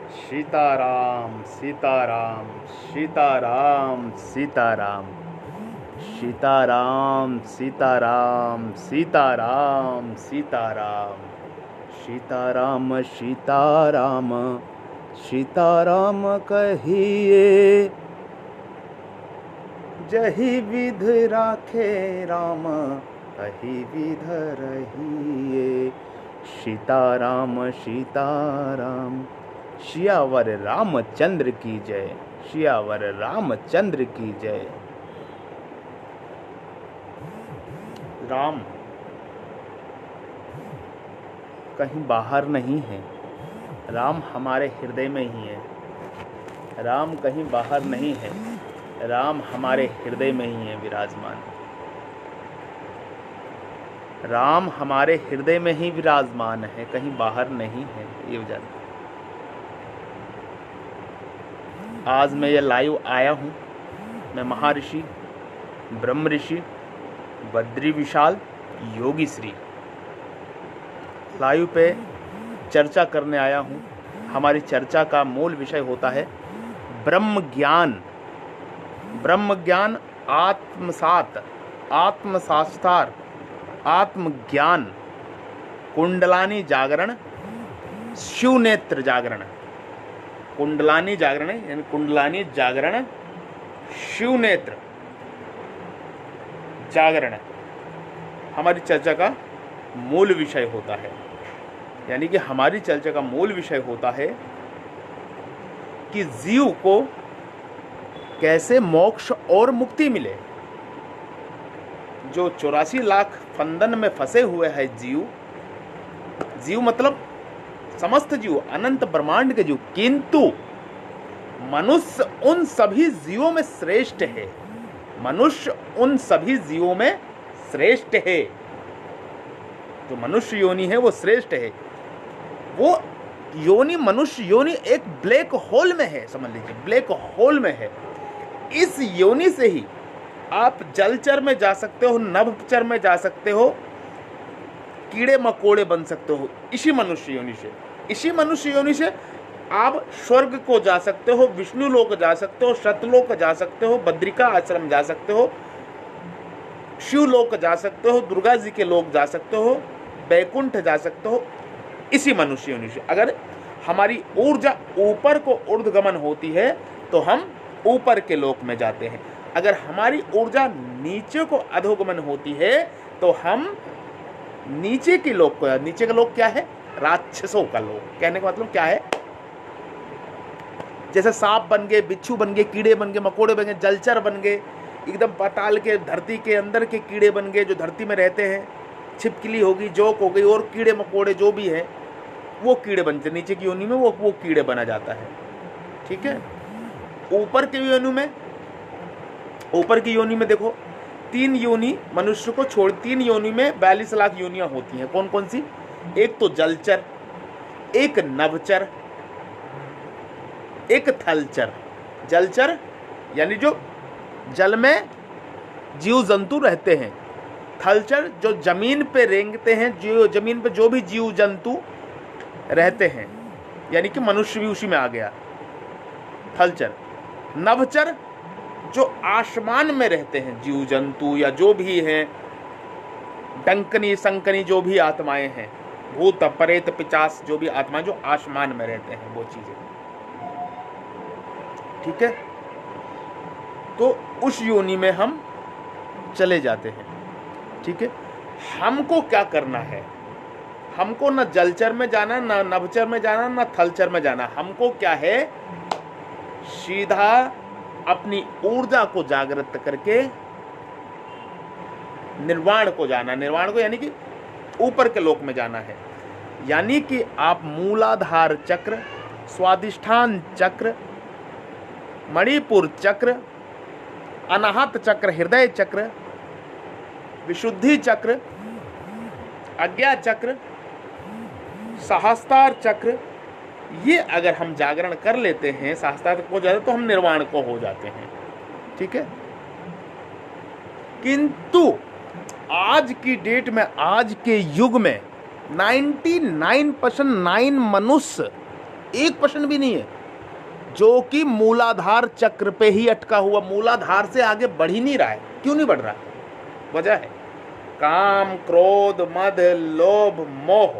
सीताराम सीताराम सीताराम सीताराम सीताराम सीताराम सीताराम सीताराम सीताराम सीताराम सीताराम कहिए, जही विध राखे राम तही विध रहिए। सीताराम सीताराम। सियावर रामचंद्र की जय, सियावर रामचंद्र की जय। राम कहीं बाहर नहीं है, राम हमारे हृदय में ही है। राम कहीं बाहर नहीं है, राम हमारे हृदय में ही है विराजमान। राम हमारे हृदय में ही विराजमान है, कहीं बाहर नहीं है, ये जान। आज मैं ये लाइव आया हूँ, मैं महर्षि ब्रह्म ऋषि बद्री विशाल योगी श्री लाइव पे चर्चा करने आया हूँ। हमारी चर्चा का मूल विषय होता है ब्रह्म ज्ञान। ब्रह्म ज्ञान, आत्मसात, आत्मशास्त्र, आत्मज्ञान, कुंडलानी जागरण, शिव नेत्र जागरण। कुंडलानी जागरण यानी कुंडलानी जागरण, शिव नेत्र जागरण हमारी चर्चा का मूल विषय होता है। यानी कि हमारी चर्चा का मूल विषय होता है कि जीव को कैसे मोक्ष और मुक्ति मिले। जो 84 लाख फंदन में फंसे हुए हैं जीव, जीव मतलब समस्त जीव, अनंत ब्रह्मांड के जीव, किंतु मनुष्य उन सभी जीवों में श्रेष्ठ है। मनुष्य उन सभी जीवों में श्रेष्ठ है। जो मनुष्य योनि है वो श्रेष्ठ है। वो योनि, मनुष्य योनि एक ब्लैक होल में है, समझ लीजिए ब्लैक होल में है। इस योनि से ही आप जलचर में जा सकते हो, नभचर में जा सकते हो, कीड़े मकोड़े बन सकते हो इसी मनुष्य योनि से। इसी मनुष्य योनि से आप स्वर्ग को जा सकते हो, विष्णु लोक जा सकते हो, सतलोक जा सकते हो, बद्रिका आश्रम जा सकते हो, शिव लोक जा सकते हो, दुर्गा जी के लोक जा सकते हो, बैकुंठ जा सकते हो इसी मनुष्य योनि से। अगर हमारी ऊर्जा ऊपर को ऊर्ध्वगमन होती है तो हम ऊपर के लोक में जाते हैं। अगर हमारी ऊर्जा नीचे को अधोगमन होती है तो हम नीचे के लोक को, नीचे का लोक क्या है? राक्षसों का लोक। कहने का मतलब क्या है? जैसे सांप बन गए, बिच्छू बन गए, कीड़े बन गए, मकोड़े बन गए, जलचर बन गए, एकदम पाताल के धरती के अंदर के कीड़े बन गए जो धरती में रहते हैं, छिपकली होगी, जोक हो गई और कीड़े मकोड़े जो भी हैं वो कीड़े बनते, नीचे की योनि में वो कीड़े बना जाता है। ठीक है। ऊपर की योनि में, ऊपर की योनि में देखो 3 योनि मनुष्य को छोड़, 3 योनि में 42 लाख योनियां होती हैं। कौन कौन सी? एक तो जलचर, एक नभचर, एक थलचर। जलचर यानी जो जल में जीव जंतु रहते हैं। थलचर जो जमीन पे रेंगते हैं, जो जमीन पे जो भी जीव जंतु रहते हैं, यानी कि मनुष्य भी उसी में आ गया, थलचर। नभचर जो आसमान में रहते हैं जीव जंतु या जो भी हैं, डंकनी संकनी जो भी आत्माएं हैं, भूत प्रेत पिशाच जो भी आत्माएं जो आसमान में रहते हैं, वो चीजें। ठीक है। तो उस योनि में हम चले जाते हैं। ठीक है। हमको क्या करना है? हमको न जलचर में जाना, न नभचर में जाना, न थलचर में जाना। हमको क्या है? सीधा अपनी ऊर्जा को जागृत करके निर्वाण को जाना। निर्वाण को यानी कि ऊपर के लोक में जाना है। यानी कि आप मूलाधार चक्र, स्वादिष्ठान चक्र, मणिपुर चक्र, अनाहत चक्र, हृदय चक्र, विशुद्धि चक्र, आज्ञा चक्र, सहस्त्रार चक्र, ये अगर हम जागरण कर लेते हैं, सहस्त्रार को जाते तो हम निर्वाण को हो जाते हैं। ठीक है। किंतु आज की डेट में, आज के युग में 99% 9 मनुष्य 1% भी नहीं है, जो कि मूलाधार चक्र पे ही अटका हुआ, मूलाधार से आगे बढ़ ही नहीं रहा है। क्यों नहीं बढ़ रहा है? वजह है काम, क्रोध, मद, लोभ, मोह,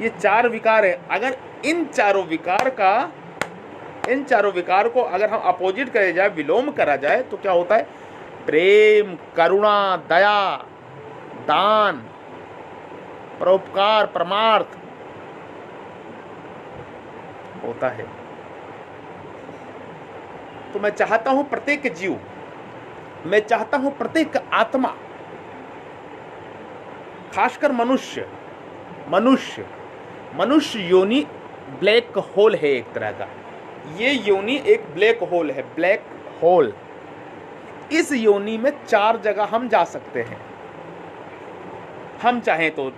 ये 4 विकार है। अगर इन चारों विकार को अगर हम अपोजिट करे जाए, विलोम करा जाए, तो क्या होता है? प्रेम, करुणा, दया, दान, परोपकार, परमार्थ होता है। तो मैं चाहता हूं प्रत्येक जीव, मैं चाहता हूं प्रत्येक आत्मा, खासकर मनुष्य योनि ब्लैक होल है एक तरह का। ये योनि एक ब्लैक होल है, ब्लैक होल। इस योनि में 4 जगह हम जा सकते हैं। हम चाहें तो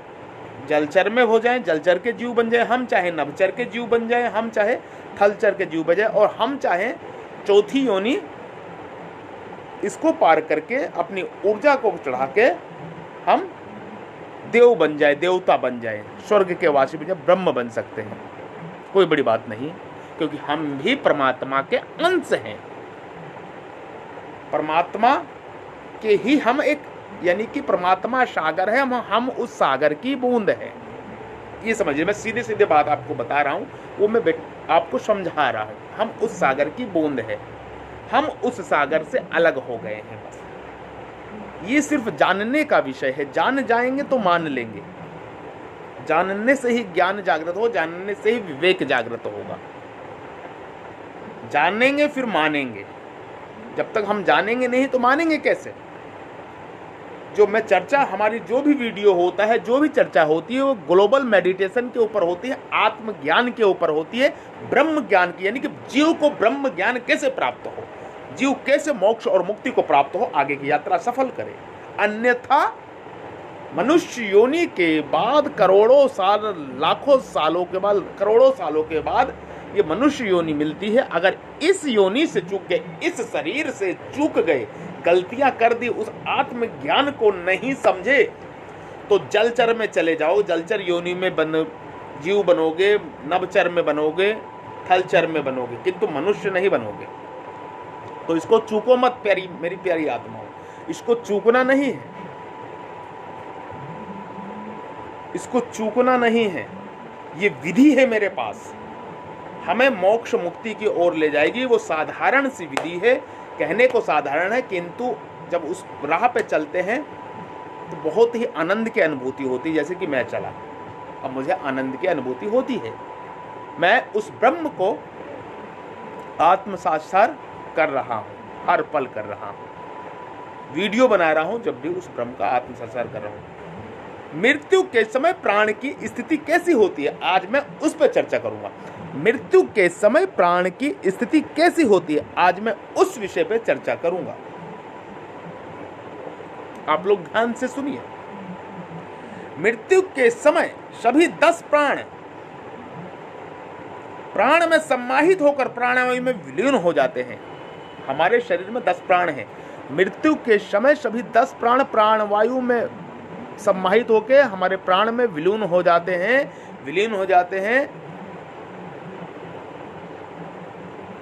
जलचर में हो जाएं, जलचर के जीव बन जाएं, हम चाहें नभचर के जीव बन जाएं, हम चाहे थलचर के जीव बन जाएं, और हम चाहें चौथी योनि इसको पार करके अपनी ऊर्जा को चढ़ा के हम देव बन जाए, देवता बन जाए, स्वर्ग के वासी बन जाए, ब्रह्म बन सकते हैं। कोई बड़ी बात नहीं, क्योंकि हम भी परमात्मा के अंश हैं। परमात्मा के ही हम एक, यानी कि परमात्मा सागर है, हम उस सागर की बूंद है। ये समझिए, मैं सीधे सीधे बात आपको बता रहा हूँ, वो मैं आपको समझा रहा हूँ। हम उस सागर की बूंद है, हम उस सागर से अलग हो गए हैं। बस ये सिर्फ जानने का विषय है। जान जाएंगे तो मान लेंगे। जानने से ही ज्ञान जागृत हो, जानने से ही विवेक जागृत होगा। जानेंगे फिर मानेंगे। जब तक हम जानेंगे नहीं तो मानेंगे कैसे? जो मैं चर्चा, हमारी जो भी वीडियो होता है, जो भी चर्चा होती है, वो ग्लोबल मेडिटेशन के ऊपर होती है, आत्मज्ञान के ऊपर होती है, ब्रह्म ज्ञान की, यानी कि जीव को ब्रह्म ज्ञान कैसे प्राप्त हो, जीव कैसे मोक्ष और मुक्ति को प्राप्त हो, आगे की यात्रा सफल करे। अन्यथा मनुष्य योनि के बाद करोड़ों साल, लाखों सालों के बाद, करोड़ों सालों के बाद ये मनुष्य योनि मिलती है। अगर इस योनि से चूक गए, इस शरीर से चूक गए, गलतियां कर दी, उस आत्मज्ञान को नहीं समझे, तो जलचर में चले जाओ, जलचर योनि में जीव बनोगे, नभचर में बनोगे, थलचर में बनोगे, किंतु मनुष्य नहीं बनोगे। तो इसको चूको मत प्यारी, मेरी प्यारी आत्माओं, इसको चूकना नहीं है, इसको चूकना नहीं है। ये विधि है मेरे पास, हमें मोक्ष मुक्ति की ओर ले जाएगी। वो साधारण सी विधि है, कहने को साधारण है, किंतु जब उस राह पे चलते हैं तो बहुत ही आनंद की अनुभूति होती है। जैसे कि मैं चला, अब मुझे आनंद की अनुभूति होती है। मैं उस ब्रह्म को आत्म साक्षात्कार कर रहा हूँ, हर पल कर रहा हूँ, वीडियो बना रहा हूँ, जब भी उस ब्रह्म का आत्म साक्षात्कार कर रहा हूँ। मृत्यु के समय प्राण की स्थिति कैसी होती है, आज मैं उस पर चर्चा करूंगा। मृत्यु के समय प्राण की स्थिति कैसी होती है, आज मैं उस विषय पर चर्चा करूंगा। आप लोग ध्यान से सुनिए। मृत्यु के समय सभी 10 प्राण में सम्माहित होकर प्राणवायु में विलीन हो जाते हैं। हमारे शरीर में 10 प्राण हैं। मृत्यु के समय सभी 10 प्राण प्राणवायु में सम्माहित होकर हमारे प्राण में विलीन हो जाते हैं,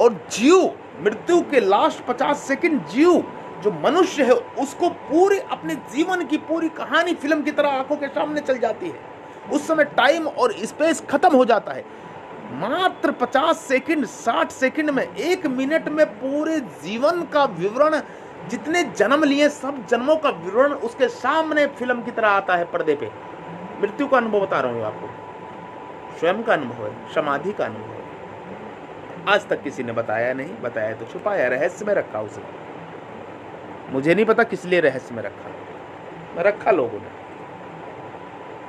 और जीव मृत्यु के लास्ट 50 सेकंड, जीव जो मनुष्य है, उसको पूरी अपने जीवन की पूरी कहानी फिल्म की तरह आंखों के सामने चल जाती है। उस समय टाइम और स्पेस खत्म हो जाता है। मात्र 50 सेकंड, 60 सेकंड में, 1 मिनट में पूरे जीवन का विवरण, जितने जन्म लिए सब जन्मों का विवरण उसके सामने फिल्म की तरह आता है पर्दे पे। मृत्यु का अनुभव बता रहा हूँ आपको, स्वयं का अनुभव है, समाधि का अनुभव है। आज तक किसी ने बताया नहीं, बताया तो छुपाया, रहस्य में रखा उसे। मुझे नहीं पता किस लिए रहस्य में रखा, मैं रखा लोगों ने।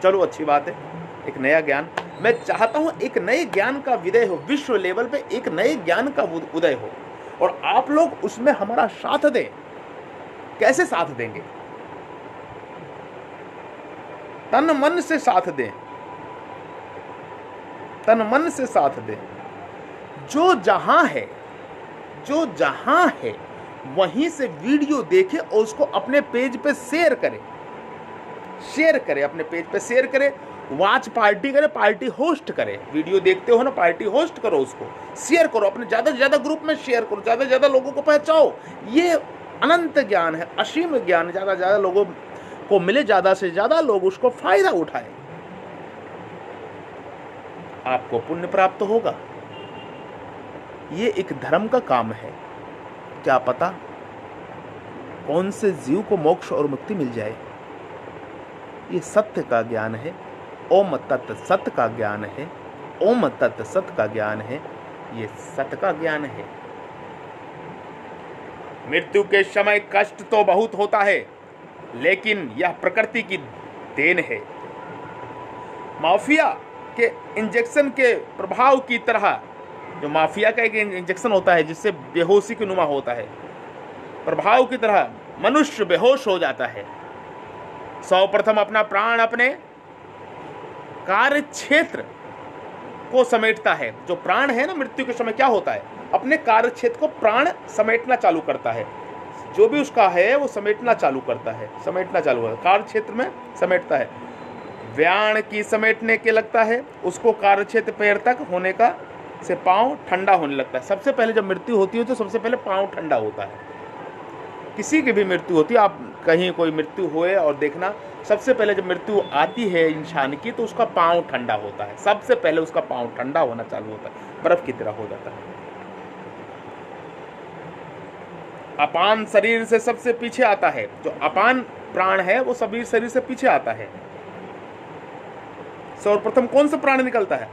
चलो अच्छी बात है, एक नया ज्ञान। मैं चाहता हूं एक नए ज्ञान का विदय हो, विश्व लेवल पे एक नए ज्ञान का उदय हो, और आप लोग उसमें हमारा साथ दें। कैसे साथ देंगे? तन मन से साथ दें, तन मन से साथ दें। जो जहां है वहीं से वीडियो देखे और उसको अपने पेज पे शेयर करें, अपने पेज पे शेयर करें, वॉच पार्टी करे, पार्टी होस्ट करे। वीडियो देखते हो ना, पार्टी होस्ट करो, उसको शेयर करो, अपने ज़्यादा से ज़्यादा ग्रुप में शेयर करो, ज़्यादा से ज़्यादा लोगों को पहुँचाओ। ये अनंत ज्ञान है, असीम ज्ञान, ज़्यादा से ज़्यादा लोगों को मिले, ज़्यादा से ज़्यादा लोग उसको फायदा उठाए, आपको पुण्य प्राप्त होगा। ये एक धर्म का काम है। क्या पता कौन से जीव को मोक्ष और मुक्ति मिल जाए। ये सत्य का ज्ञान है, ओम तत्त सत्य का ज्ञान है, ओम तत्त सत्य का ज्ञान है, ये सत्य का ज्ञान है। मृत्यु के समय कष्ट तो बहुत होता है, लेकिन यह प्रकृति की देन है। माफिया के इंजेक्शन के प्रभाव की तरह, जो माफिया का एक इंजेक्शन होता है जिससे बेहोशी की नुमा होता है, प्रभाव की तरह मनुष्य बेहोश हो जाता है। सर्वप्रथम अपना प्राण अपने कार्य क्षेत्र को समेटता है। जो प्राण है ना, मृत्यु के समय क्या होता है, अपने कार्य क्षेत्र को प्राण समेटना चालू करता है। जो भी उसका है वो समेटना चालू करता है, समेटना चालू है, कार्य क्षेत्र में समेटता है। व्यान की समेटने के लगता है, उसको कार्य क्षेत्र पैर तक होने का से पांव ठंडा होने लगता है। सबसे पहले जब मृत्यु होती है तो सबसे पहले पांव ठंडा होता है। किसी की भी मृत्यु होती है, आप कहीं कोई मृत्यु हुए और देखना, सबसे पहले जब मृत्यु आती है इंसान की तो उसका पांव ठंडा होता है। सबसे पहले उसका पांव ठंडा होना चालू होता है, बर्फ की तरह हो जाता है। अपान शरीर से सबसे पीछे आता है। जो अपान प्राण है वो सभी शरीर से पीछे आता है। सर्वप्रथम कौन सा प्राण निकलता है?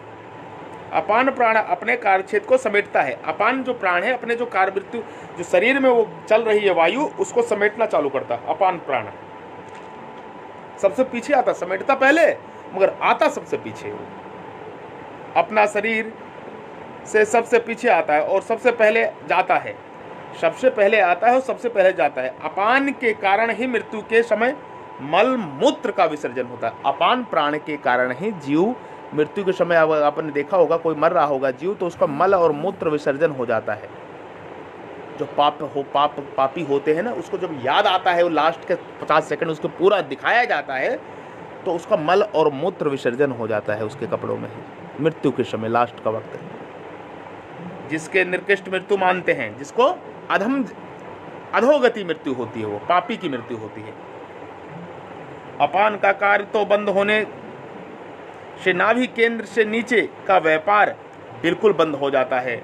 अपान प्राण अपने कार्य क्षेत्र को समेटता है। अपान जो प्राण है अपने जो कार्य मृत्यु जो शरीर में वो चल रही है वायु, उसको समेटना चालू करता है। अपान प्राण सबसे पीछे आता, समेटता पहले मगर आता सबसे पीछे। अपना शरीर से सबसे पीछे आता है और सबसे पहले जाता है। सबसे पहले आता है और सबसे पहले जाता है। अपान के कारण ही मृत्यु के समय मल मूत्र का विसर्जन होता है। अपान प्राण के कारण ही जीव मृत्यु के समय, आपने देखा होगा कोई मर रहा होगा जीव, तो उसका मल और मूत्र विसर्जन हो जाता है। जो पापी होते हैं ना, उसको जब याद आता है, वो लास्ट के 50 सेकंड उसको पूरा दिखाया जाता है, तो उसका मल और मूत्र विसर्जन हो जाता है उसके कपड़ों में ही। मृत्यु के समय लास्ट का वक्त है। जिसके निर्कृष्ट मृत्यु मानते हैं, जिसको अधोगति मृत्यु होती है, वो पापी की मृत्यु होती है। अपान का कार्य तो बंद होने से नाभि केंद्र से नीचे का व्यापार बिल्कुल बंद हो जाता है,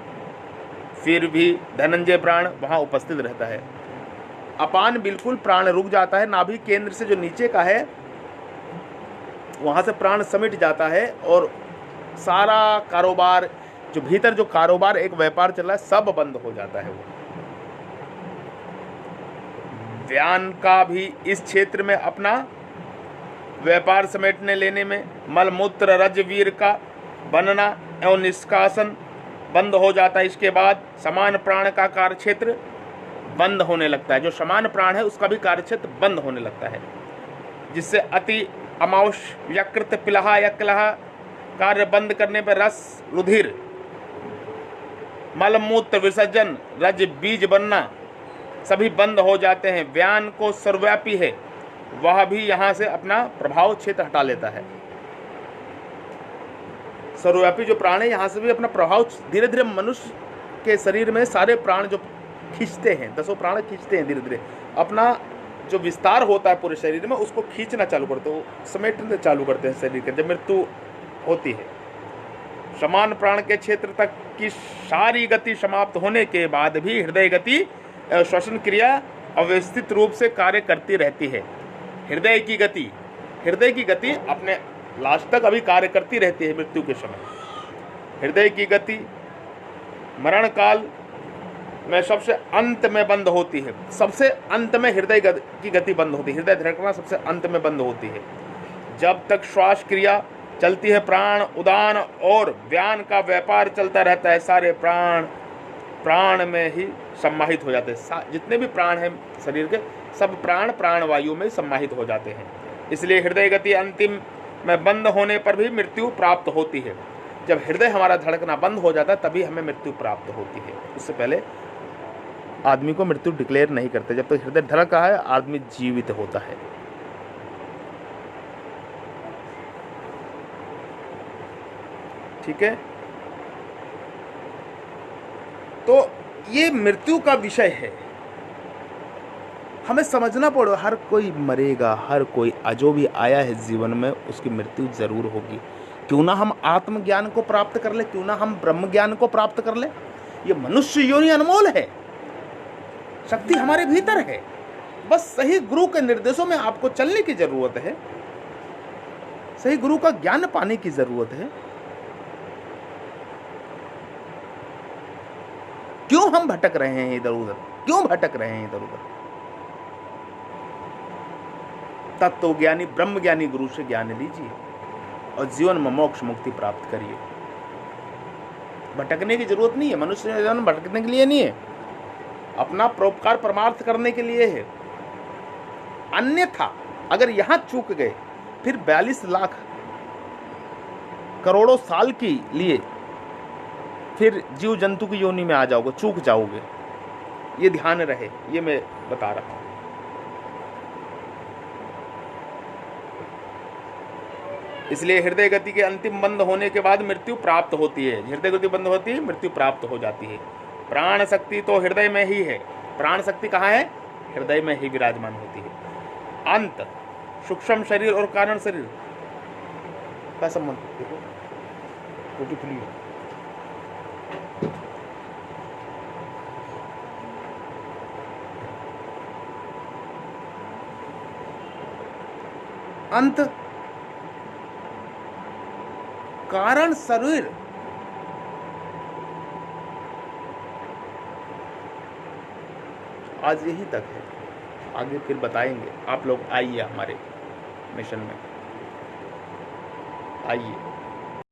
फिर भी धनंजय प्राण वहां उपस्थित रहता है। अपान बिल्कुल प्राण रुक जाता है, नाभि केंद्र से जो नीचे का है वहां से प्राण समिट जाता है और सारा कारोबार, जो भीतर जो कारोबार एक व्यापार चल रहा है, सब बंद हो जाता है। वो व्यान का भी इस क्षेत्र में अपना व्यापार समेटने लेने में मलमूत्र रजवीर का बनना एवं निष्कासन बंद हो जाता है। इसके बाद समान प्राण का कार्य क्षेत्र बंद होने लगता है। जो समान प्राण है उसका भी कार्य क्षेत्र बंद होने लगता है, जिससे अति अमावश यकृत पिलहा यक्लहा कार्य बंद करने पर रस रुधिर मलमूत्र विसर्जन रज बीज बनना सभी बंद हो जाते हैं। व्यान को सर्वव्यापी है, वह भी यहाँ से अपना प्रभाव क्षेत्र हटा लेता है। सर्वव्यापी जो प्राण है यहाँ से भी अपना प्रभाव धीरे धीरे मनुष्य के शरीर में सारे प्राण जो खींचते हैं, 10 प्राण खींचते हैं, धीरे धीरे अपना जो विस्तार होता है पूरे शरीर में उसको खींचना चालू करते हो, समेटना चालू करते हैं शरीर के। जब मृत्यु होती है, समान प्राण के क्षेत्र तक की सारी गति समाप्त होने के बाद भी हृदय गति श्वसन क्रिया अव्यवस्थित रूप से कार्य करती रहती है। हृदय की गति अपने लास्ट तक अभी कार्य करती रहती है। मृत्यु के समय हृदय की गति मरण काल में सबसे अंत में बंद होती है। सबसे अंत में हृदय की गति बंद होती है। हृदय धड़कना सबसे अंत में बंद होती है। जब तक श्वास क्रिया चलती है, प्राण उदान और व्यान का व्यापार चलता रहता है। सारे प्राण में ही सम्माहित हो जाते हैं। जितने भी प्राण हैं शरीर के, सब प्राण प्राणवायु में सम्माहित हो जाते हैं। इसलिए हृदय गति अंतिम में बंद होने पर भी मृत्यु प्राप्त होती है। जब हृदय हमारा धड़कना बंद हो जाता है तभी हमें मृत्यु प्राप्त होती है। उससे पहले आदमी को मृत्यु डिक्लेयर नहीं करते। जब तक हृदय धड़क रहा है आदमी जीवित होता है। ठीक है। तो ये मृत्यु का विषय है, हमें समझना पड़ेगा। हर कोई मरेगा, हर कोई जो भी आया है जीवन में उसकी मृत्यु जरूर होगी। क्यों ना हम आत्मज्ञान को प्राप्त कर ले, क्यों ना हम ब्रह्म ज्ञान को प्राप्त कर ले। ये मनुष्य योनि अनमोल है, शक्ति हमारे भीतर है, बस सही गुरु के निर्देशों में आपको चलने की जरूरत है, सही गुरु का ज्ञान पाने की जरूरत है। क्यों हम भटक रहे हैं इधर उधर, क्यों भटक रहे हैं इधर उधर। तत्व ज्ञानी ब्रह्म ज्ञानी गुरु से ज्ञान लीजिए और जीवन में मोक्ष मुक्ति प्राप्त करिए। भटकने की जरूरत नहीं है, मनुष्य जीवन भटकने के लिए नहीं है, अपना परोपकार परमार्थ करने के लिए है। अन्यथा अगर यहां चूक गए फिर 42 लाख करोड़ों साल के लिए फिर जीव जंतु की योनि में आ जाओगे, चूक जाओगे। ये ध्यान रहे, ये मैं बता रहा हूं। इसलिए हृदय गति के अंतिम बंद होने के बाद मृत्यु प्राप्त होती है। हृदय गति बंद होती है, मृत्यु प्राप्त हो जाती है। प्राण शक्ति तो हृदय में ही है, प्राण शक्ति कहाँ है? हृदय में ही विराजमान होती है। अंत सूक्ष्म शरीर और कारण शरीर का संबंध देखो, टोटी खुली है। अंत कारण शरीर आज यही तक है, आगे फिर बताएंगे। आप लोग आइए हमारे मिशन में, आइए।